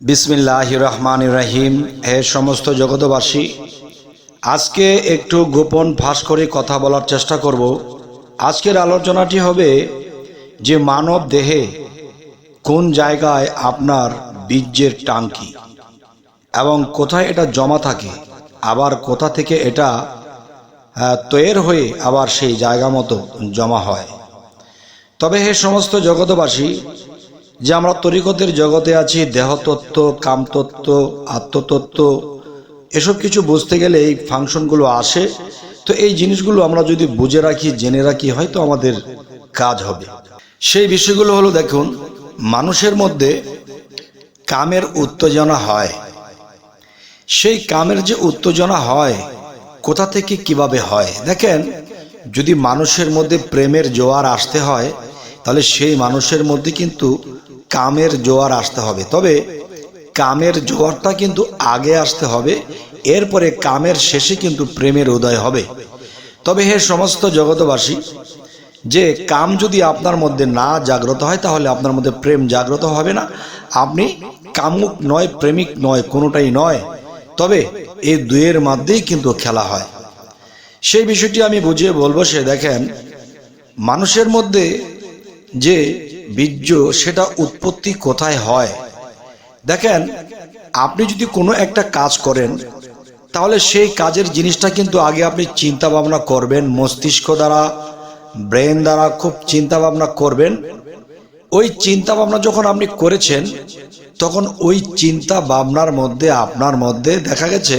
বিসমিল্লাহির রহমানির রহিম। হে সমস্ত জগতবাসী, আজকে একটু গোপন ফাঁস করে কথা বলার চেষ্টা করব। আজকের আলোচনাটি হবে যে মানব দেহে কোন জায়গায় আপনার বীর্যের টাঙ্কি এবং কোথায় এটা জমা থাকে, আবার কোথা থেকে এটা তৈরি হয়ে আবার সেই জায়গা মতো জমা হয়। তবে হে সমস্ত জগতবাসী, যে আমরা তরিকতের জগতে আছি, দেহতত্ত্ব, কামতত্ত্ব, আত্মতত্ত্ব, এসব কিছু বুঝতে গেলে এই ফাংশনগুলো আসে। তো এই জিনিসগুলো আমরা যদি বুঝে রাখি, জেনে রাখি, হয়তো আমাদের কাজ হবে। সেই বিষয়গুলো হলো, দেখুন, মানুষের মধ্যে কামের উত্তেজনা হয়। সেই কামের যে উত্তেজনা হয়, কোথা থেকে কিভাবে হয়? দেখেন, যদি মানুষের মধ্যে প্রেমের জোয়ার আসতে হয়, তাহলে সেই মানুষের মধ্যে কিন্তু কামের জোয়ার আসতে হবে। তবে কামের জোয়ারটা কিন্তু আগে আসতে হবে, এরপরে কামের শেষে কিন্তু প্রেমের উদয় হবে। তবে হে সমস্ত জগতবাসী, যে কাম যদি আপনার মধ্যে না জাগ্রত হয়, তাহলে আপনার মধ্যে প্রেম জাগ্রত হবে না। আপনি কামুক নয়, প্রেমিক নয়, কোনোটাই নয়। তবে এই দুয়ের মধ্যেই কিন্তু খেলা হয়। সেই বিষয়টি আমি বুঝিয়ে বলবো। সে দেখেন, মানুষের মধ্যে যে বীর্য, সেটা উৎপত্তি কোথায় হয়? দেখেন, আপনি যদি কোনো একটা কাজ করেন, তাহলে সেই কাজের জিনিসটা কিন্তু আগে আপনি চিন্তা ভাবনা করবেন, মস্তিষ্ক দ্বারা, ব্রেন দ্বারা খুব চিন্তা ভাবনা করবেন। ওই চিন্তা ভাবনা যখন আপনি করেছেন, তখন ওই চিন্তা ভাবনার মধ্যে আপনার মধ্যে দেখা গেছে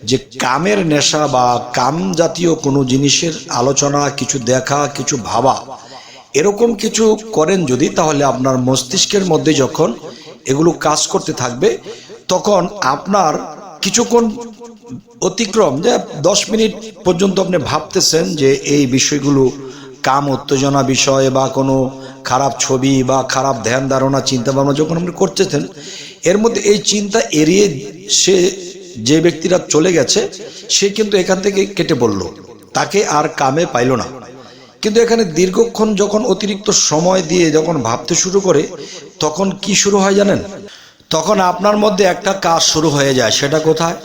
যে কামের নেশা বা কাম জাতীয় কোনো জিনিসের আলোচনা, কিছু দেখা, কিছু ভাবা, এরকম কিছু করেন যদি, তাহলে আপনার মস্তিষ্কের মধ্যে যখন এগুলো কাজ করতে থাকবে, তখন আপনার কিছুক্ষণ অতিক্রম, যে 10 মিনিট পর্যন্ত আপনি ভাবতেছেন যে এই বিষয়গুলো, কাম উত্তেজনা বিষয় বা কোনো খারাপ ছবি বা খারাপ ধ্যান ধারণা, চিন্তা ভাবনা যখন আপনি করতেছেন, এর মধ্যে এই চিন্তা এড়িয়ে সে যে ব্যক্তিরা চলে গেছে, সে কিন্তু এখান থেকে কেটে পড়ল, তাকে আর কামে পাইল না। কিন্তু এখানে দীর্ঘক্ষণ যখন অতিরিক্ত সময় দিয়ে যখন ভাবতে শুরু করে, তখন কি শুরু হয় জানেন? তখন আপনার মধ্যে একটা কাজ শুরু হয়ে যায়। সেটা কোথায়?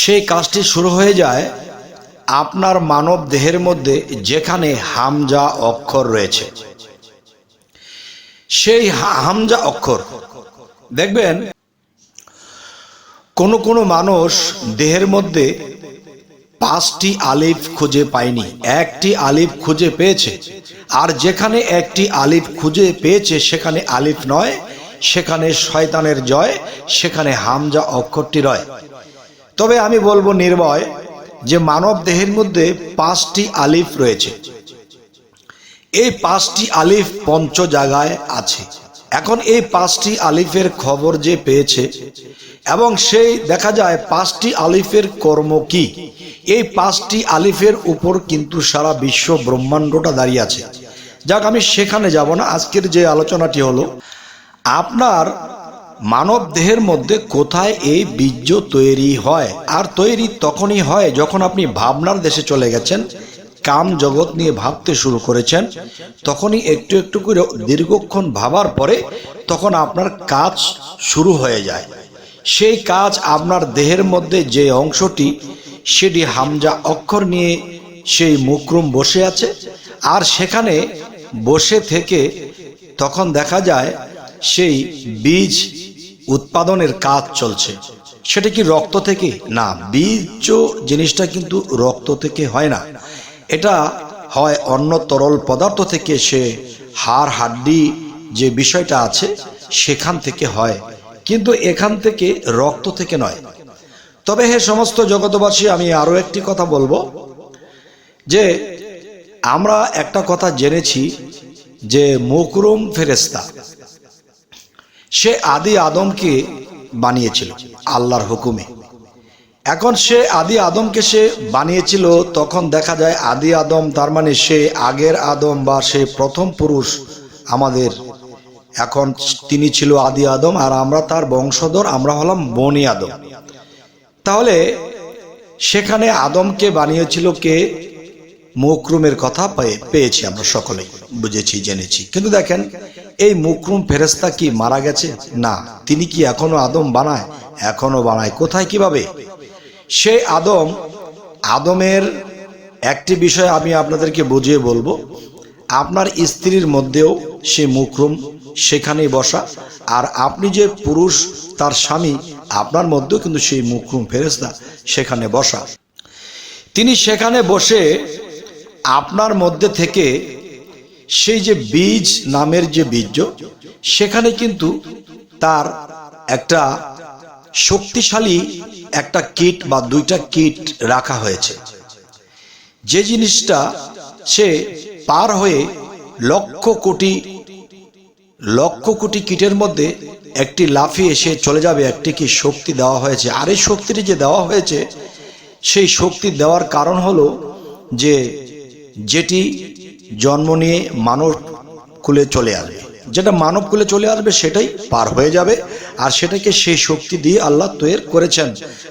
সেই কাজটি শুরু হয়ে যায় আপনার মানব দেহের মধ্যে, যেখানে হামজা অক্ষর রয়েছে। সেই হামজা অক্ষর, দেখবেন কোনো কোনো মানুষ দেহের মধ্যে 5টি আলিফ খুঁজে পায়নি, একটি আলিফ খুঁজে পেয়েছে। আর যেখানে একটি আলিফ খুঁজে পেয়েছে, সেখানে আলিফ নয়, সেখানে শয়তানের জয়, সেখানে হামজা অক্ষরটি রয়। তবে আমি বলবো নির্ভয়, যে মানব দেহের মধ্যে 5টি আলিফ রয়েছে। এই 5টি আলিফ পঞ্চ জায়গায় আছে। এখন এই 5টি আলিফের খবর যে পেয়েছে, এবং সেই দেখা যায় 5টি আলিফের কর্ম কি, এই 5টি আলিফের উপর কিন্তু সারা বিশ্ব ব্রহ্মাণ্ডটা দাঁড়িয়ে আছে। যাক, আমি সেখানে যাব না। আজকের যে আলোচনাটি হলো, আপনার মানব দেহের মধ্যে কোথায় এই বীর্য তৈরি হয়। আর তৈরি তখনই হয় যখন আপনি ভাবনার দেশে চলে গেছেন, কাম জগৎ নিয়ে ভাবতে শুরু করেছেন। তখনই একটু একটু করে দীর্ঘক্ষণ ভাবার পরে তখন আপনার কাজ শুরু হয়ে যায়। সেই কাজ আপনার দেহের মধ্যে যে অংশটি, সেটি হামজা অক্ষর নিয়ে সেই মুকরুম বসে আছে। আর সেখানে বসে থেকে তখন দেখা যায় সেই বীজ উৎপাদনের কাজ চলছে। সেটা কি রক্ত থেকে? না, বীজ জিনিসটা কিন্তু রক্ত থেকে হয় না। এটা হয় অন্য তরল পদার্থ থেকে, সে হাড় হাড্ডি যে বিষয়টা আছে সেখান থেকে হয়, কিন্তু এখান থেকে রক্ত থেকে নয়। তবে হে সমস্ত জগতবাসী, আমি আরো একটি কথা বলবো, যে আমরা একটা কথা জেনেছি যে মুকরুম ফেরেশতা, সে আদি আদমকে বানিয়েছিল আল্লাহর হুকুমে। এখন সে আদি আদমকে সে বানিয়েছিল, তখন দেখা যায় আদি আদম তার মানে সে আগের আদম বা সে প্রথম পুরুষ আমাদের। এখন তিনি ছিল আদি আদম, আর আমরা তার বংশধর, আমরা হলাম বনি আদম। তাহলে সেখানে আদমকে বানিয়েছিল কে? মুকরুমের কথা পেয়েছি, আমরা সকলেই বুঝেছি, জেনেছি। কিন্তু দেখেন, এই মুকরুম ফেরেশতা কি মারা গেছে? না। তিনি কি এখনো আদম বানায়? এখনো বানায়। কোথায়, কিভাবে? সেই আদমের একটি বিষয় আমি আপনাদেরকে বুঝিয়ে বলবো। আপনার স্ত্রীর মধ্যেও সে মুকরুম সেখানেই বসা, আর আপনি যে পুরুষ তার স্বামী, আপনার মধ্যেও কিন্তু সেই মুকরুম ফেরেশতা সেখানে বসা। তিনি সেখানে বসে আপনার মধ্যে থেকে সেই যে বীজ নামের যে বীর্য, সেখানে কিন্তু তার একটা শক্তিশালী একটা কিট বা দুইটা কিট রাখা হয়েছে। যে জিনিসটা সে পার হয়ে লক্ষ কোটি কিটের মধ্যে একটি লাফিয়ে এসে চলে যাবে, একটি কি শক্তি দেওয়া হয়েছে। আর এই শক্তিটি যে দেওয়া হয়েছে, সেই শক্তি দেওয়ার কারণ হলো যে যেটি জন্ম নিয়ে মানব কুলে চলে আসবে, যেটা মানব কুলে চলে আসবে সেটাই পার হয়ে যাবে। আর সেটাকে সেই শক্তি দিয়ে আল্লাহ তৈরি করেছেন,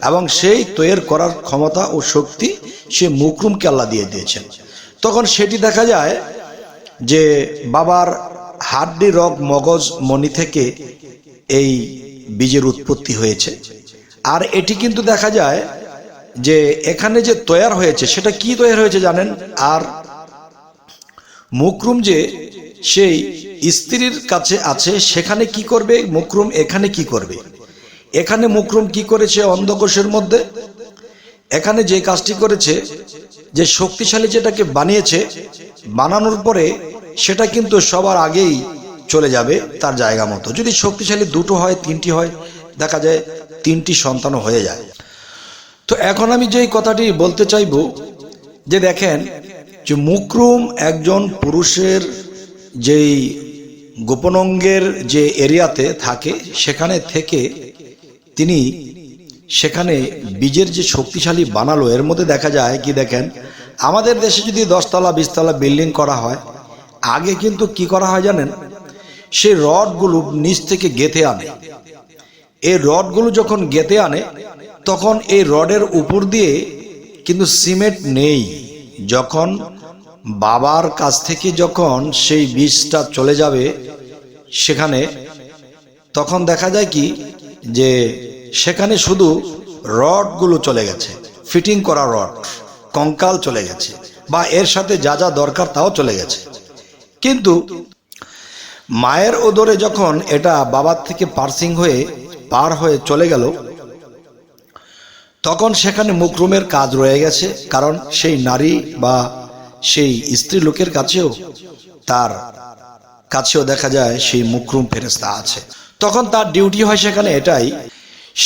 এবং সেই তৈরি করার ক্ষমতা ও শক্তি সে মুকরুমকে আল্লাহ দিয়ে দিয়েছেন। তখন সেটি দেখা যায় যে বাবার হাড্ডি, রগ, মগজ, মণি থেকে এই বীজের উৎপত্তি হয়েছে। আর এটি কিন্তু দেখা যায় যে এখানে যে তৈরি হয়েছে, সেটা কি তৈরি হয়েছে জানেন? আর মুকরুম যে সেই স্ত্রীর কাছে আছে, সেখানে কি করবে মুকরুম? এখানে কি করবে? এখানে মুকরুম কি করেছে? অন্ধকোষের মধ্যে এখানে যে কাজটি করেছে, যে শক্তিশালী যেটাকে বানিয়েছে, বানানোর পরে সেটা কিন্তু সবার আগেই চলে যাবে তার জায়গা মতো। যদি শক্তিশালী দুটো হয়, তিনটি হয়, দেখা যায় তিনটি সন্তানও হয়ে যায়। তো এখন আমি যেই কথাটি বলতে চাইব যে দেখেন, যে মুকরুম একজন পুরুষের যেই গোপনাঙ্গের যে এরিয়াতে থাকে, সেখানে থেকে তিনি সেখানে বীজের যে শক্তিশালী বানালো। এর মধ্যে দেখা যায় কি, দেখেন, আমাদের দেশে যদি 10 তলা 20 তলা বিল্ডিং করা হয়, আগে কিন্তু কি করা হয় জানেন? সেই রডগুলো নিচ থেকে গেঁথে আনে। এই রডগুলো যখন গেঁথে আনে, তখন এই রডের উপর দিয়ে কিন্তু সিমেন্ট নেই। যখন বাবার কাছ থেকে যখন সেই বীজটা চলে যাবে সেখানে, তখন দেখা যায় কি, যে সেখানে শুধু রডগুলো চলে গেছে, ফিটিং করা রড, কঙ্কাল চলে গেছে, বা এর সাথে যা যা দরকার তাও চলে গেছে। কিন্তু মায়ের ওদরে যখন এটা বাবার থেকে পার হয়ে চলে গেল, তখন সেখানে মুকরুমের কাজ রয়ে গেছে। কারণ সেই নারী বা সেই স্ত্রী লোকের কাছেও, তার কাছেও দেখা যায় সেই মুকরুম ফেরেশতা আছে। তখন তার ডিউটি হয় সেখানে এটাই,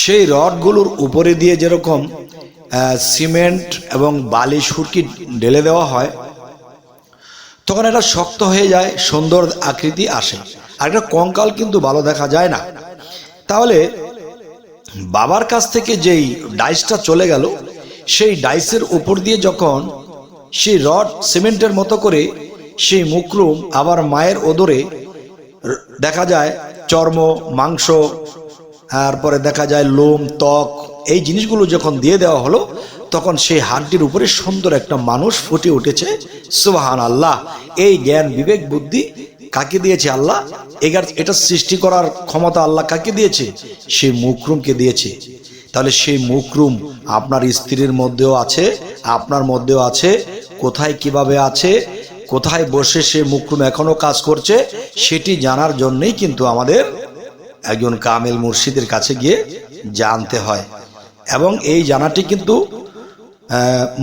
সেই রডগুলোর উপরে দিয়ে যেরকম সিমেন্ট এবং বালি সুরকি ঢেলে দেওয়া হয়, তখন এটা শক্ত হয়ে যায়, সুন্দর আকৃতি আসে, আর একটা কঙ্কাল কিন্তু ভালো দেখা যায় না। তাহলে বাবার কাছ থেকে যেই ডাইসটা চলে গেল, সেই ডাইসের উপর দিয়ে যখন সেই রড সিমেন্টের মতো করে সেই মুকরুম আবার মায়ের ওদরে দেখা যায় চর্ম, মাংস, তারপরে দেখা যায় লোম, ত্বক, এই জিনিসগুলো যখন দিয়ে দেওয়া হলো, তখন সেই হাড্ডির উপরে সুন্দর একটা মানুষ ফুটে উঠেছে। সুবহানাল্লাহ! এই জ্ঞান, বিবেক, বুদ্ধি কাকে দিয়েছে? আল্লাহ। এটা সৃষ্টি করার ক্ষমতা আল্লাহ কাকে দিয়েছে? সেই মুকরুমকে দিয়েছে। তাহলে সেই মুকরুম আপনার স্ত্রীর মধ্যেও আছে, আপনার মধ্যেও আছে। কোথায় কিভাবে আছে, কোথায় বসে সে মুকরুম এখনো কাজ করছে, সেটি জানার জন্যই কিন্তু আমাদের একজন কামেল মুর্শিদের কাছে গিয়ে জানতে হয়। এবং এই জানাটি কিন্তু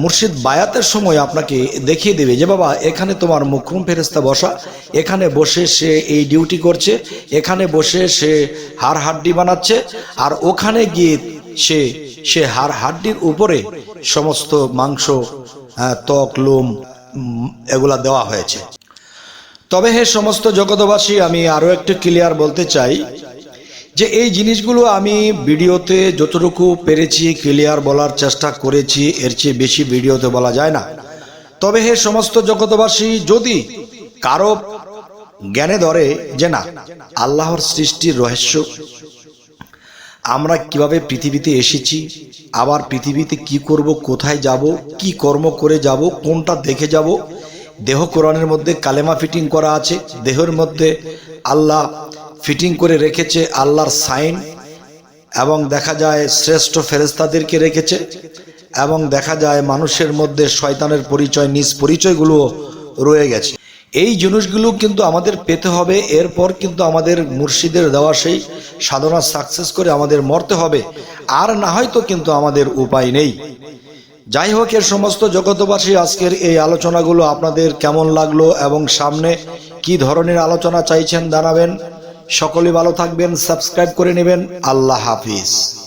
মুর্শিদ বায়াতের সময় আপনাকে দেখিয়ে দেবে যে বাবা, এখানে তোমার মুকরুম ফেরেশতা বসা, এখানে বসে সে এই ডিউটি করছে, এখানে বসে সে হাড় হাড্ডি বানাচ্ছে, আর ওখানে গিয়ে সে হাড় হাড্ডির উপরে সমস্ত মাংস, ত্বক, লোম এগুলা দেওয়া হয়েছে। তবে হে সমস্ত জগতবাসী, আমি আরো একটু ক্লিয়ার বলতে চাই যে এই জিনিসগুলো আমি ভিডিওতে যতটুকু পেরেছি ক্লিয়ার বলার চেষ্টা করেছি, এর চেয়ে বেশি ভিডিওতে বলা যায় না। তবে হে সমস্ত জগতবাসী, যদি কারো জ্ঞানে ধরে যে না, আল্লাহর সৃষ্টির রহস্য আমরা কিভাবে পৃথিবীতে এসেছি, আবার পৃথিবীতে কি করব, কোথায় যাব, কি কর্ম করে যাব, কোনটা দেখে যাব। দেহ কোরআনের মধ্যে কালেমা ফিটিং করা আছে, দেহের মধ্যে আল্লাহ ফিটিং করে রেখেছে আল্লাহর সাইন, এবং দেখা যায় শ্রেষ্ঠ ফেরেশতাদেরকে রেখেছে, এবং দেখা যায় মানুষের মধ্যে শয়তানের পরিচয়, নিজ পরিচয়গুলো রয়ে গেছে। এই জিনিসগুলো কিন্তু আমাদের পেতে হবে, এরপর কিন্তু আমাদের মুর্শিদের দেওয়া সেই সাধনা সাকসেস করে আমাদের মরতে হবে, আর না হয়তো কিন্তু আমাদের উপায় নেই। যাই হোক, এর সমস্ত জগতবাসী আজকের এই আলোচনাগুলো আপনাদের কেমন লাগলো এবং সামনে কি ধরনের আলোচনা চাইছেন জানাবেন। সকলে ভালো থাকবেন, সাবস্ক্রাইব করে নেবেন। আল্লাহ হাফিজ।